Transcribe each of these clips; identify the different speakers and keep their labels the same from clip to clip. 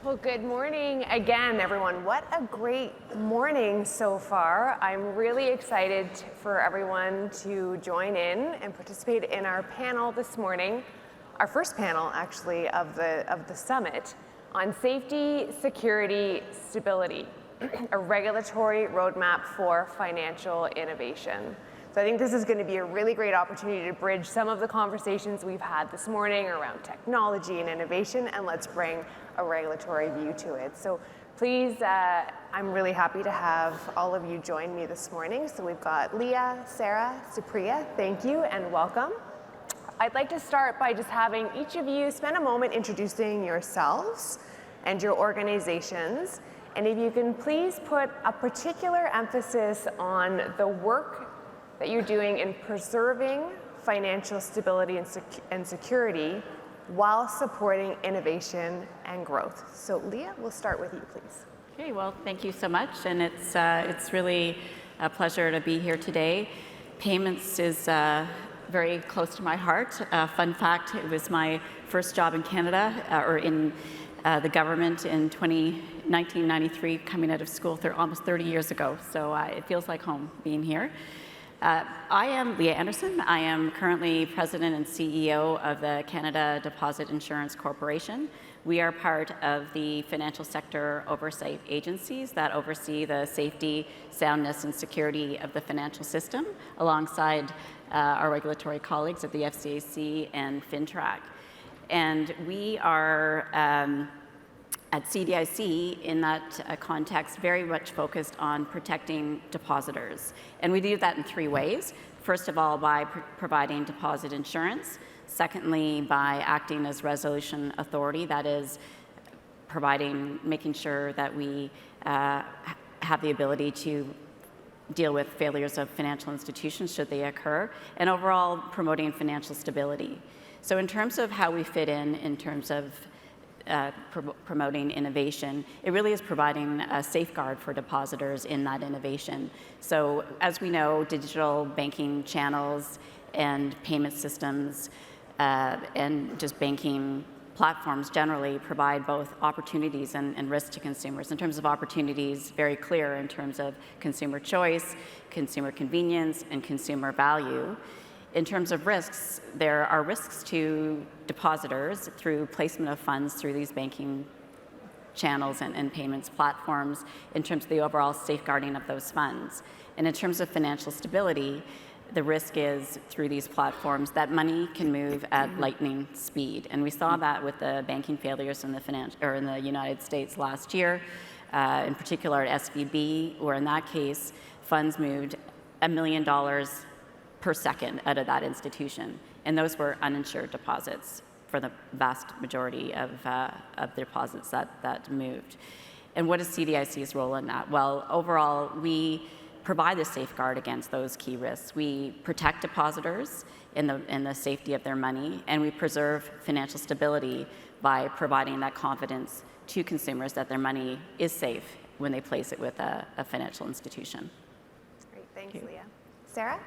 Speaker 1: Well, good morning again, everyone. What a great morning so far. I'm really excited for everyone to join in and participate in our panel this morning, our first panel actually of the summit on safety, security, stability, a regulatory roadmap for financial innovation. So I think this is going to be a really great opportunity to bridge some of the conversations we've had this morning around technology and innovation, and let's bring a regulatory view to it. So please, I'm really happy to have all of you join me this morning. So we've got Leah, Sarah, Supriya, thank you and welcome. I'd like to start by just having each of you spend a moment introducing yourselves and your organizations. And if you can please put a particular emphasis on the work that you're doing in preserving financial stability and security while supporting innovation and growth. So Leah, we'll start with you, please.
Speaker 2: Okay, well, thank you so much, and it's really a pleasure to be here today. Payments is very close to my heart. Fun fact, it was my first job in Canada, or in the government in 1993, coming out of school almost 30 years ago, so it feels like home being here. I am Leah Anderson. I am currently President and CEO of the Canada Deposit Insurance Corporation. We are part of the financial sector oversight agencies that oversee the safety, soundness, and security of the financial system, alongside our regulatory colleagues at the FCAC and FINTRAC. And we are at CDIC, in that context, very much focused on protecting depositors. And we do that in three ways. First of all, by providing deposit insurance. Secondly, by acting as resolution authority, that is making sure that we have the ability to deal with failures of financial institutions should they occur, and overall promoting financial stability. So in terms of how we fit in terms of promoting innovation, it really is providing a safeguard for depositors in that innovation. So as we know, digital banking channels and payment systems and just banking platforms generally provide both opportunities and risks to consumers. In terms of opportunities, very clear in terms of consumer choice, consumer convenience, and consumer value. In terms of risks, there are risks to depositors through placement of funds through these banking channels and payments platforms in terms of the overall safeguarding of those funds. And in terms of financial stability, the risk is through these platforms that money can move at lightning speed. And we saw that with the banking failures in the United States last year, in particular at SVB, where in that case, funds moved $1 million per second out of that institution. And those were uninsured deposits for the vast majority of the deposits that moved. And what is CDIC's role in that? Well, overall, we provide the safeguard against those key risks. We protect depositors in the safety of their money, and we preserve financial stability by providing that confidence to consumers that their money is safe when they place it with a financial institution.
Speaker 1: Great, thanks, Leah. Sarah?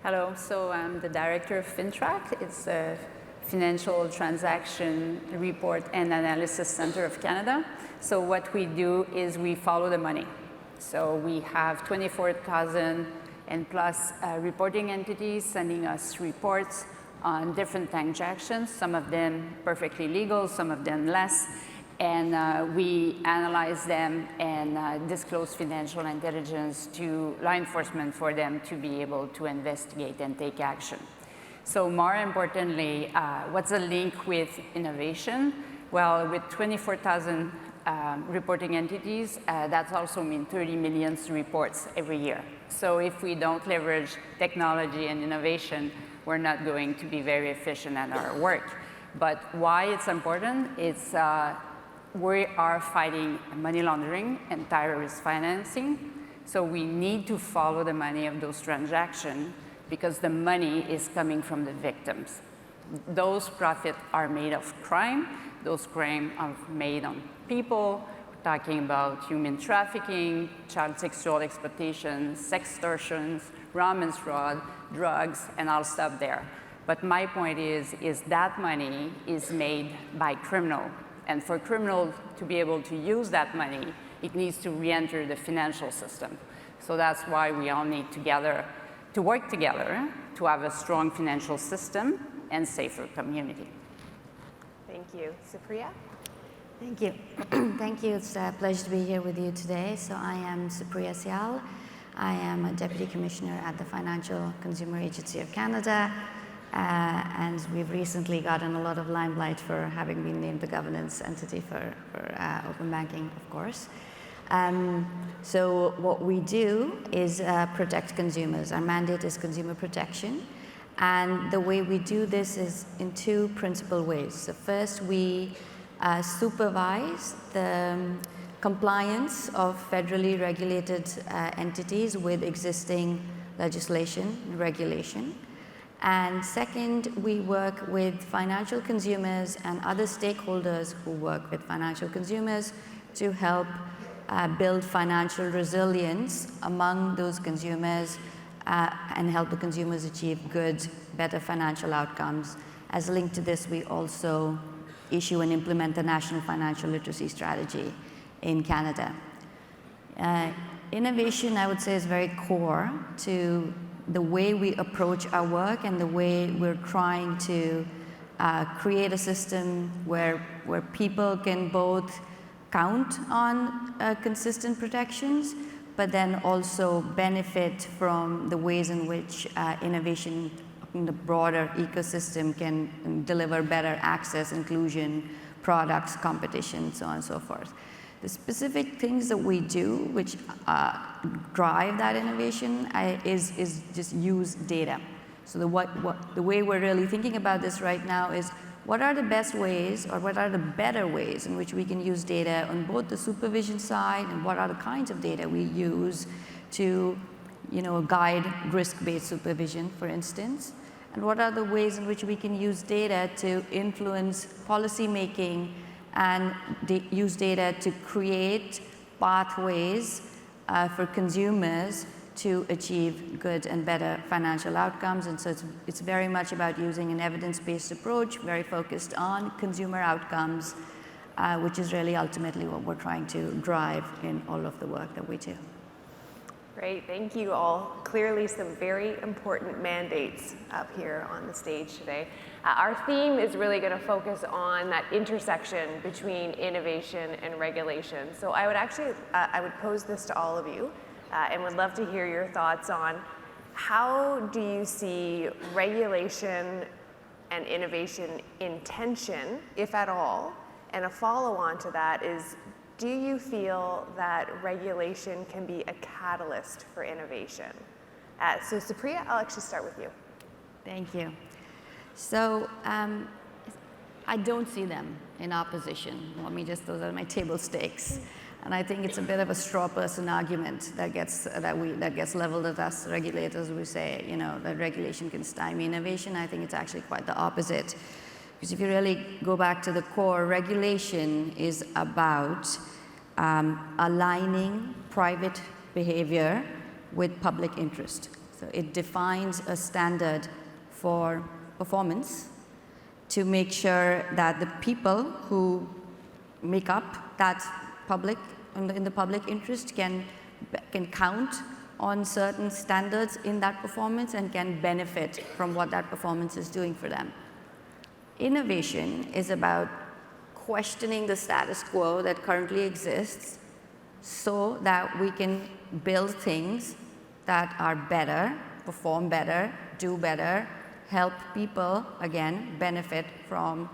Speaker 3: Hello, so I'm the director of FINTRAC. It's a Financial Transaction Report and Analysis Center of Canada. So what we do is we follow the money. So we have 24,000 and plus reporting entities sending us reports on different transactions, some of them perfectly legal, some of them less. And we analyze them and disclose financial intelligence to law enforcement for them to be able to investigate and take action. So more importantly, what's the link with innovation? Well, with 24,000 reporting entities, that also means 30 million reports every year. So if we don't leverage technology and innovation, we're not going to be very efficient at our work. But why it's important? It's we are fighting money laundering and terrorist financing. So we need to follow the money of those transactions because the money is coming from the victims. Those profits are made of crime. Those crimes are made on people. We're talking about human trafficking, child sexual exploitation, sextortions, romance fraud, drugs, and I'll stop there. But my point is that money is made by criminals And for criminals to be able to use that money, it needs to re-enter the financial system. So that's why we all need to work together to have a strong financial system and safer community.
Speaker 1: Thank you. Supriya?
Speaker 4: Thank you. Thank you. It's a pleasure to be here with you today. So I am Supriya Syal. I am a Deputy Commissioner at the Financial Consumer Agency of Canada. And we've recently gotten a lot of limelight for having been named the governance entity for open banking, of course. So what we do is protect consumers. Our mandate is consumer protection. And the way we do this is in two principal ways. So first, we supervise the compliance of federally regulated entities with existing legislation and regulation. And second, we work with financial consumers and other stakeholders who work with financial consumers to help build financial resilience among those consumers and help the consumers achieve good, better financial outcomes. As a link to this, we also issue and implement the National Financial Literacy Strategy in Canada. Innovation, I would say, is very core to the way we approach our work and the way we're trying to create a system where people can both count on consistent protections, but then also benefit from the ways in which innovation in the broader ecosystem can deliver better access, inclusion, products, competition, so on and so forth. The specific things that we do which drive that innovation is just use data. So the way we're really thinking about this right now is what are the best ways or what are the better ways in which we can use data on both the supervision side and what are the kinds of data we use to guide risk-based supervision, for instance, and what are the ways in which we can use data to influence policy making and use data to create pathways for consumers to achieve good and better financial outcomes. And so it's very much about using an evidence-based approach, very focused on consumer outcomes, which is really ultimately what we're trying to drive in all of the work that we do.
Speaker 1: Great, thank you all. Clearly some very important mandates up here on the stage today. Our theme is really going to focus on that intersection between innovation and regulation. So I would pose this to all of you and would love to hear your thoughts on how do you see regulation and innovation in tension, if at all? And a follow-on to that is, do you feel that regulation can be a catalyst for innovation? So Supriya, I'll actually start with you.
Speaker 4: Thank you. So I don't see them in opposition. Those are my table stakes. And I think it's a bit of a straw person argument that gets leveled at us regulators. We say, that regulation can stymie innovation. I think it's actually quite the opposite. Because if you really go back to the core, regulation is about aligning private behavior with public interest. So it defines a standard for performance to make sure that the people who make up that public, in the public interest can count on certain standards in that performance and can benefit from what that performance is doing for them. Innovation is about questioning the status quo that currently exists so that we can build things that are better, perform better, do better, help people, again, benefit from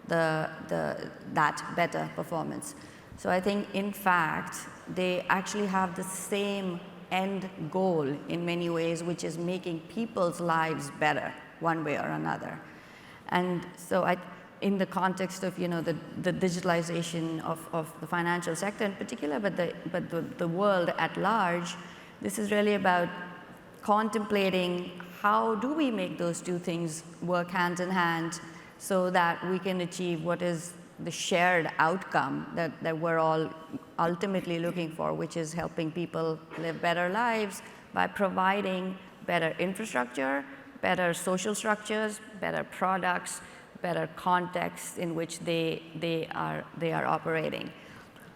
Speaker 4: that better performance. So I think, in fact, they actually have the same end goal in many ways, which is making people's lives better one way or another. And so in the context of the digitalization of the financial sector in particular, but the world at large, this is really about contemplating how do we make those two things work hand in hand so that we can achieve what is the shared outcome that we're all ultimately looking for, which is helping people live better lives by providing better infrastructure, better social structures, better products, better context in which they are operating.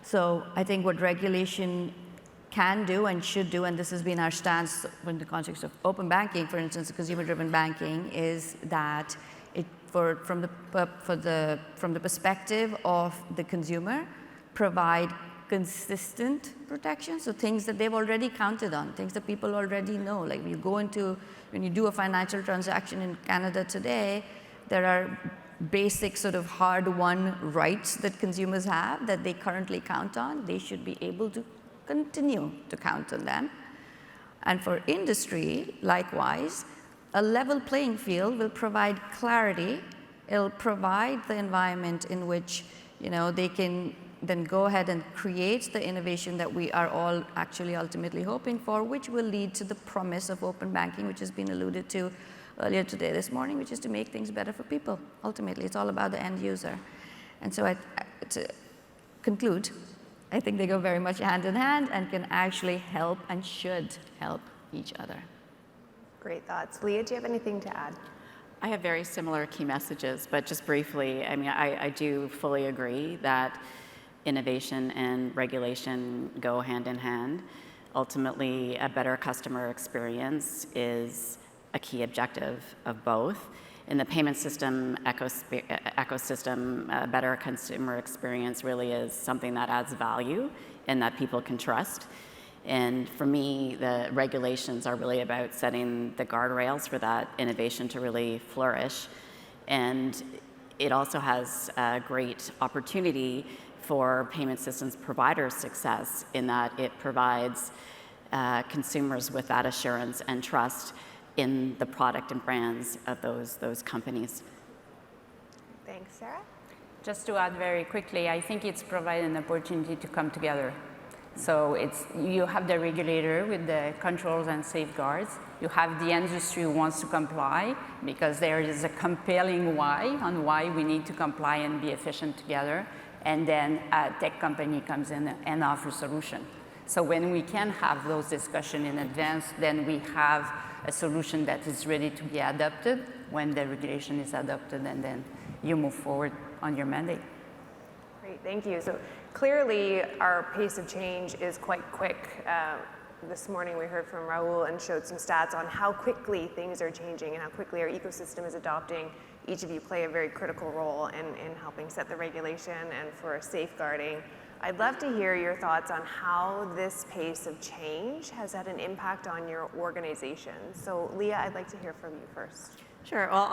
Speaker 4: So I think what regulation can do and should do, and this has been our stance in the context of open banking, for instance, consumer-driven banking, is that from the perspective of the consumer, provide consistent protection, so things that they've already counted on, things that people already know. Like when you do a financial transaction in Canada today, there are basic sort of hard-won rights that consumers have that they currently count on. They should be able to continue to count on them. And for industry, likewise, a level playing field will provide clarity. It'll provide the environment in which they can then go ahead and create the innovation that we are all actually ultimately hoping for, which will lead to the promise of open banking, which has been alluded to earlier today, this morning, which is to make things better for people. Ultimately, it's all about the end user. And so to conclude, I think they go very much hand in hand and can actually help and should help each other.
Speaker 1: Great thoughts. Leah, do you have anything to add?
Speaker 2: I have very similar key messages, but just briefly, I mean, I do fully agree that innovation and regulation go hand in hand. Ultimately, a better customer experience is a key objective of both. In the payment system ecosystem, a better consumer experience really is something that adds value and that people can trust. And for me, the regulations are really about setting the guardrails for that innovation to really flourish. And it also has a great opportunity for payment systems providers' success in that it provides consumers with that assurance and trust in the product and brands of those companies.
Speaker 1: Thanks, Sarah.
Speaker 3: Just to add very quickly, I think it's provided an opportunity to come together. So you have the regulator with the controls and safeguards. You have the industry who wants to comply because there is a compelling why on why we need to comply and be efficient together. And then a tech company comes in and offers a solution. So when we can have those discussions in advance, then we have a solution that is ready to be adopted when the regulation is adopted, and then you move forward on your mandate.
Speaker 1: Great, thank you. So clearly our pace of change is quite quick. This morning we heard from Raul and showed some stats on how quickly things are changing and how quickly our ecosystem is adopting. Each of you play a very critical role in helping set the regulation and for safeguarding. I'd love to hear your thoughts on how this pace of change has had an impact on your organization. So Leah, I'd like to hear from you first.
Speaker 2: Sure. Well,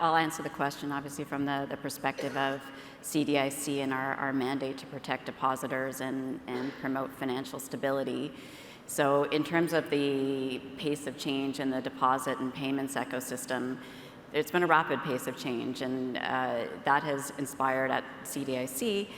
Speaker 2: I'll answer the question, obviously, from the perspective of CDIC and our mandate to protect depositors and promote financial stability. So in terms of the pace of change in the deposit and payments ecosystem, it's been a rapid pace of change, and that has inspired at CDIC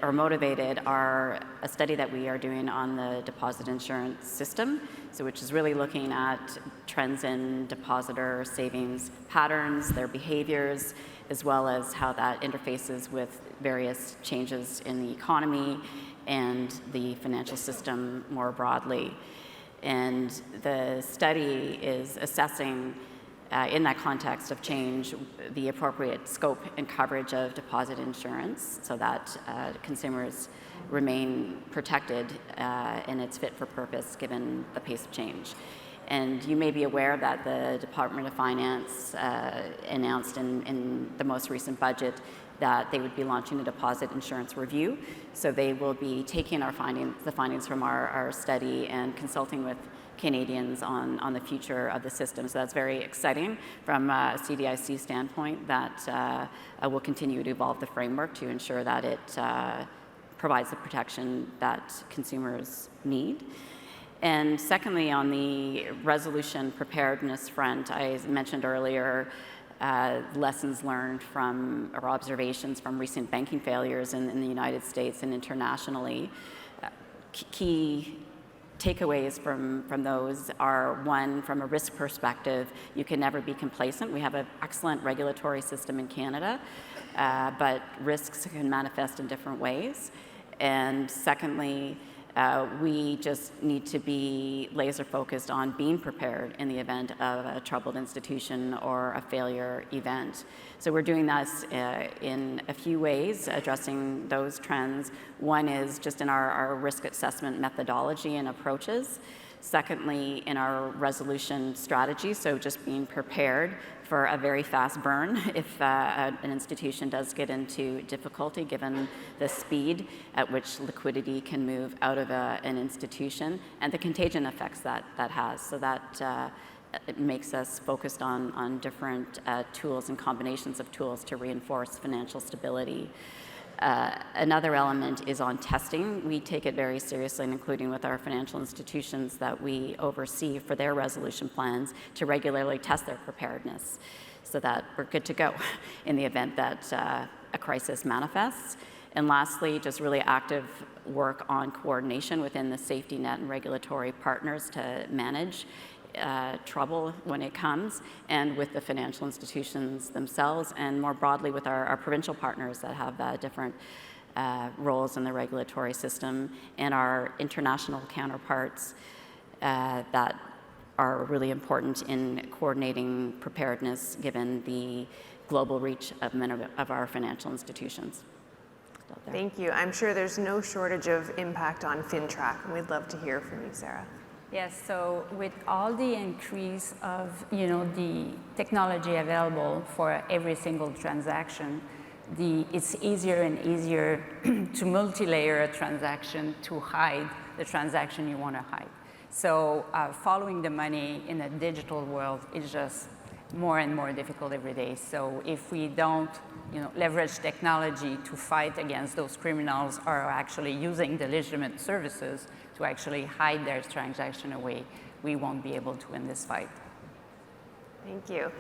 Speaker 2: or motivated a study that we are doing on the deposit insurance system, so which is really looking at trends in depositor savings patterns, their behaviors, as well as how that interfaces with various changes in the economy and the financial system more broadly. And the study is assessing in that context of change, the appropriate scope and coverage of deposit insurance so that consumers remain protected and it's fit for purpose given the pace of change. And you may be aware that the Department of Finance announced in the most recent budget that they would be launching a deposit insurance review. So they will be taking the findings from our study and consulting with Canadians on the future of the system. So that's very exciting from a CDIC standpoint that will continue to evolve the framework to ensure that it provides the protection that consumers need. And secondly, on the resolution preparedness front, I mentioned earlier lessons learned from or observations from recent banking failures in the United States and internationally. Key takeaways from those are, one, from a risk perspective, you can never be complacent. We have an excellent regulatory system in Canada, but risks can manifest in different ways. And secondly, We just need to be laser focused on being prepared in the event of a troubled institution or a failure event. So we're doing this in a few ways, addressing those trends. One is just in our risk assessment methodology and approaches. Secondly, in our resolution strategy, so just being prepared for a very fast burn if an institution does get into difficulty, given the speed at which liquidity can move out of an institution and the contagion effects that has. So that it makes us focused on different tools and combinations of tools to reinforce financial stability. Another element is on testing. We take it very seriously, including with our financial institutions that we oversee for their resolution plans, to regularly test their preparedness so that we're good to go in the event that a crisis manifests. And lastly, just really active work on coordination within the safety net and regulatory partners to manage trouble when it comes, and with the financial institutions themselves, and more broadly with our provincial partners that have different roles in the regulatory system, and our international counterparts that are really important in coordinating preparedness given the global reach of many of our financial institutions.
Speaker 1: Thank you. I'm sure there's no shortage of impact on FinTrack, and we'd love to hear from you, Sarah.
Speaker 3: Yes, so with all the increase of the technology available for every single transaction, it's easier and easier to multi-layer a transaction to hide the transaction you want to hide. So following the money in a digital world is just more and more difficult every day. So if we don't leverage technology to fight against those criminals or are actually using the legitimate services to actually hide their transaction away, we won't be able to win this fight.
Speaker 1: Thank you.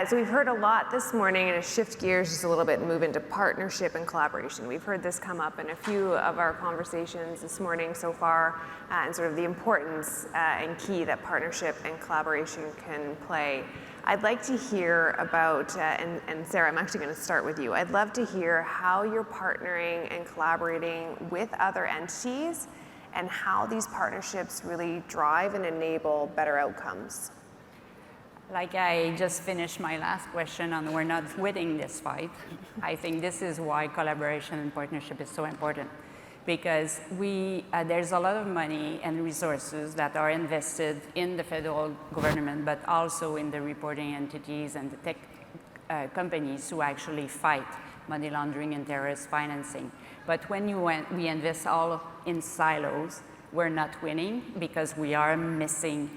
Speaker 1: So we've heard a lot this morning, and to shift gears just a little bit and move into partnership and collaboration. We've heard this come up in a few of our conversations this morning so far, and sort of the importance and key that partnership and collaboration can play. I'd like to hear about, and Sarah, I'm actually going to start with you. I'd love to hear how you're partnering and collaborating with other entities and how these partnerships really drive and enable better outcomes.
Speaker 3: Like I just finished my last question on we're not winning this fight, I think this is why collaboration and partnership is so important. Because there's a lot of money and resources that are invested in the federal government, but also in the reporting entities and the tech companies who actually fight money laundering and terrorist financing. But when we invest all in silos, we're not winning because we are missing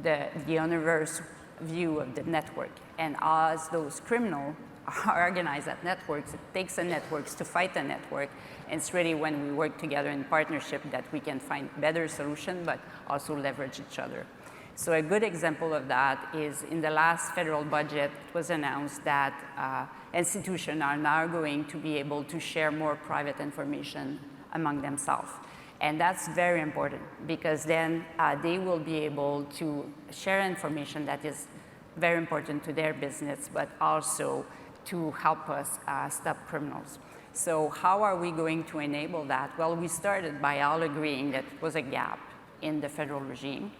Speaker 3: the universe view of the network. And as those criminals are organized at networks, it takes the networks to fight the network. And it's really when we work together in partnership that we can find better solutions, but also leverage each other. So a good example of that is in the last federal budget, it was announced that institutions are now going to be able to share more private information among themselves. And that's very important because then they will be able to share information that is very important to their business, but also to help us stop criminals. So how are we going to enable that? Well, we started by all agreeing that it was a gap in the federal regime.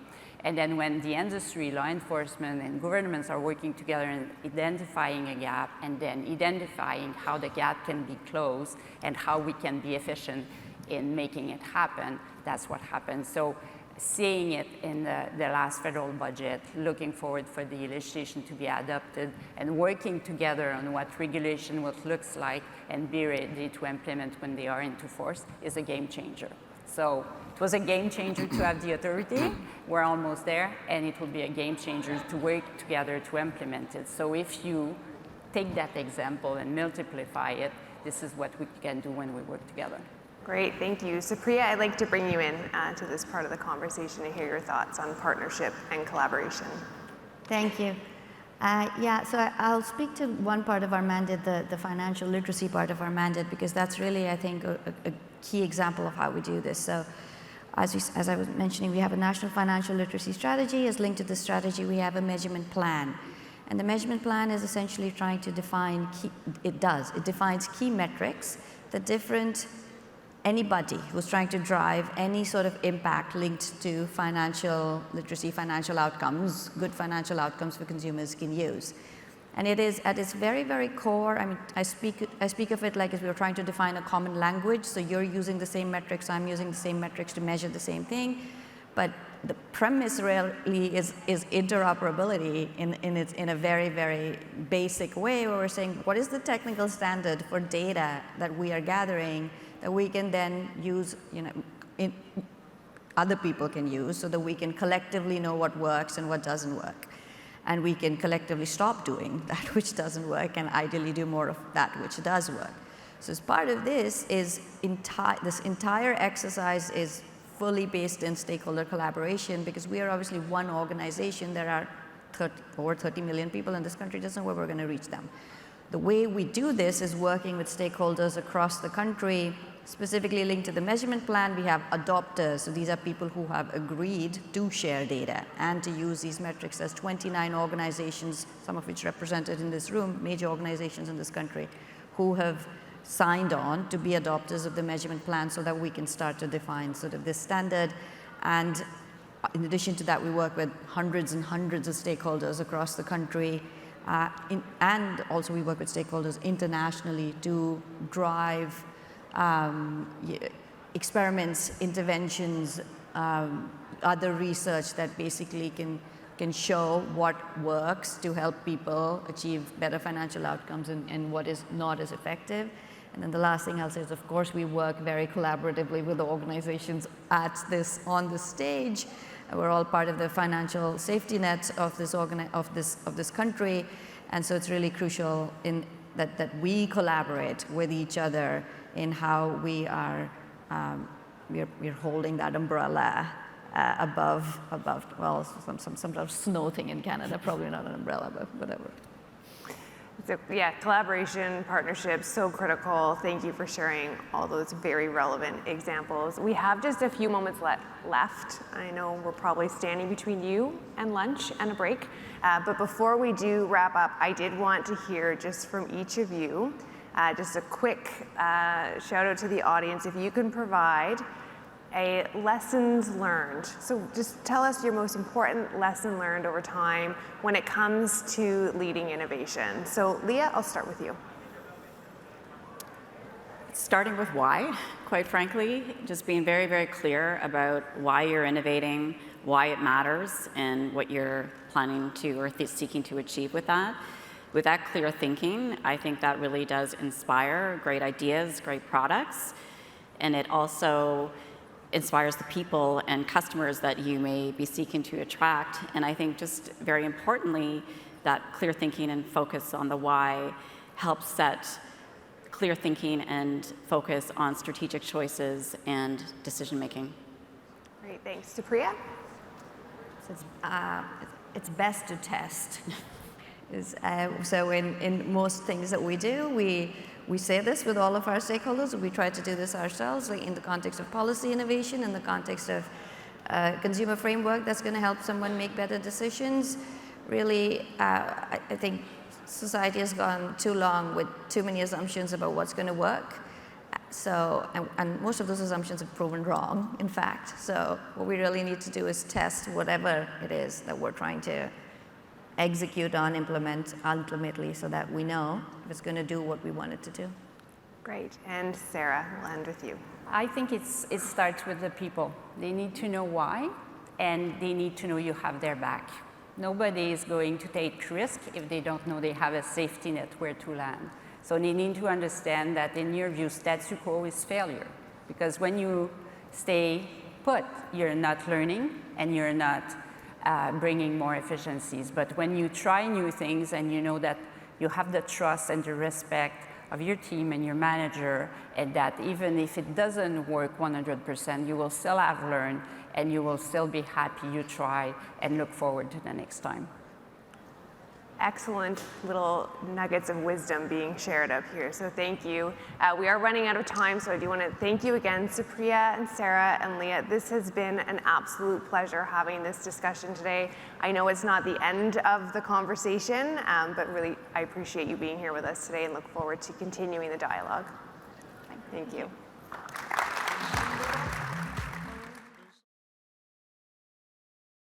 Speaker 3: And then when the industry, law enforcement, and governments are working together in identifying a gap and then identifying how the gap can be closed and how we can be efficient in making it happen, that's what happened. So seeing it in the last federal budget, looking forward for the legislation to be adopted and working together on what regulation what looks like and be ready to implement when they are into force is a game changer. So it was a game changer to have the authority. We're almost there, and it will be a game changer to work together to implement it. So if you take that example and multiply it, this is what we can do when we work together.
Speaker 1: Great, thank you. Supriya, I'd like to bring you in to this part of the conversation to hear your thoughts on partnership and collaboration.
Speaker 4: Thank you. So I'll speak to one part of our mandate, the financial literacy part of our mandate, because that's really, I think, a key example of how we do this. So as I was mentioning, we have a national financial literacy strategy. As linked to the strategy, we have a measurement plan. And the measurement plan is essentially trying to define it defines key metrics that different anybody who's trying to drive any sort of impact linked to financial literacy, financial outcomes, good financial outcomes for consumers can use. And it is at its very, very core. I mean, I speak of it like as we were trying to define a common language. So you're using the same metrics, I'm using the same metrics to measure the same thing. But the premise really is interoperability in a very, very basic way, where we're saying, what is the technical standard for data that we are gathering that we can then use, other people can use, so that we can collectively know what works and what doesn't work. And we can collectively stop doing that which doesn't work and ideally do more of that which does work. So as part of this is this entire exercise is fully based in stakeholder collaboration, because we are obviously one organization. There are over 30 million people in this country. Doesn't know where we're going to reach them. The way we do this is working with stakeholders across the country, specifically linked to the measurement plan. We have adopters. So these are people who have agreed to share data and to use these metrics. There's 29 organizations, some of which represented in this room, major organizations in this country, who have signed on to be adopters of the measurement plan, so that we can start to define sort of this standard. And in addition to that, we work with hundreds and hundreds of stakeholders across the country. And also we work with stakeholders internationally to drive experiments, interventions, other research that basically can show what works to help people achieve better financial outcomes and what is not as effective. And then the last thing I'll say is, of course, we work very collaboratively with the organizations on the stage. We're all part of the financial safety net of this country, and so it's really crucial in that we collaborate with each other in how we are we're holding that umbrella above. Well, some sort of snow thing in Canada, probably not an umbrella, but whatever.
Speaker 1: So yeah, collaboration, partnerships, so critical. Thank you for sharing all those very relevant examples. We have just a few moments left. I know we're probably standing between you and lunch and a break. But before we do wrap up, I did want to hear just from each of you, just a quick shout out to the audience. If you can provide a lessons learned. So just tell us your most important lesson learned over time when it comes to leading innovation. So Leah, I'll start with you.
Speaker 2: Starting with why, quite frankly, just being very, very clear about why you're innovating, why it matters, and what you're planning to or seeking to achieve with that. With that clear thinking, I think that really does inspire great ideas, great products, and it also inspires the people and customers that you may be seeking to attract. And I think just very importantly, that clear thinking and focus on the why helps set clear thinking and focus on strategic choices and decision making.
Speaker 1: Great, thanks. Supriya?
Speaker 4: It's best to test. So in most things that we do, we say this with all of our stakeholders. We try to do this ourselves, like in the context of policy innovation, in the context of consumer framework that's going to help someone make better decisions. Really, I think society has gone too long with too many assumptions about what's going to work. So, and most of those assumptions have proven wrong, in fact. So what we really need to do is test whatever it is that we're trying to execute on, implement ultimately, so that we know if it's going to do what we want it to do.
Speaker 1: Great. And Sarah, we'll end with you.
Speaker 3: I think it starts with the people. They need to know why, and they need to know you have their back. Nobody is going to take risk if they don't know they have a safety net where to land. So they need to understand that, in your view, status quo is failure. Because when you stay put, you're not learning and you're not bringing more efficiencies. But when you try new things and you know that you have the trust and the respect of your team and your manager, and that even if it doesn't work 100%, you will still have learned and you will still be happy you tried and look forward to the next time.
Speaker 1: Excellent little nuggets of wisdom being shared up here, so thank you. We are running out of time, so I do want to thank you again, Supriya and Sarah and Leah. This has been an absolute pleasure having this discussion today. I know it's not the end of the conversation, but really I appreciate you being here with us today and look forward to continuing the dialogue. Thank you.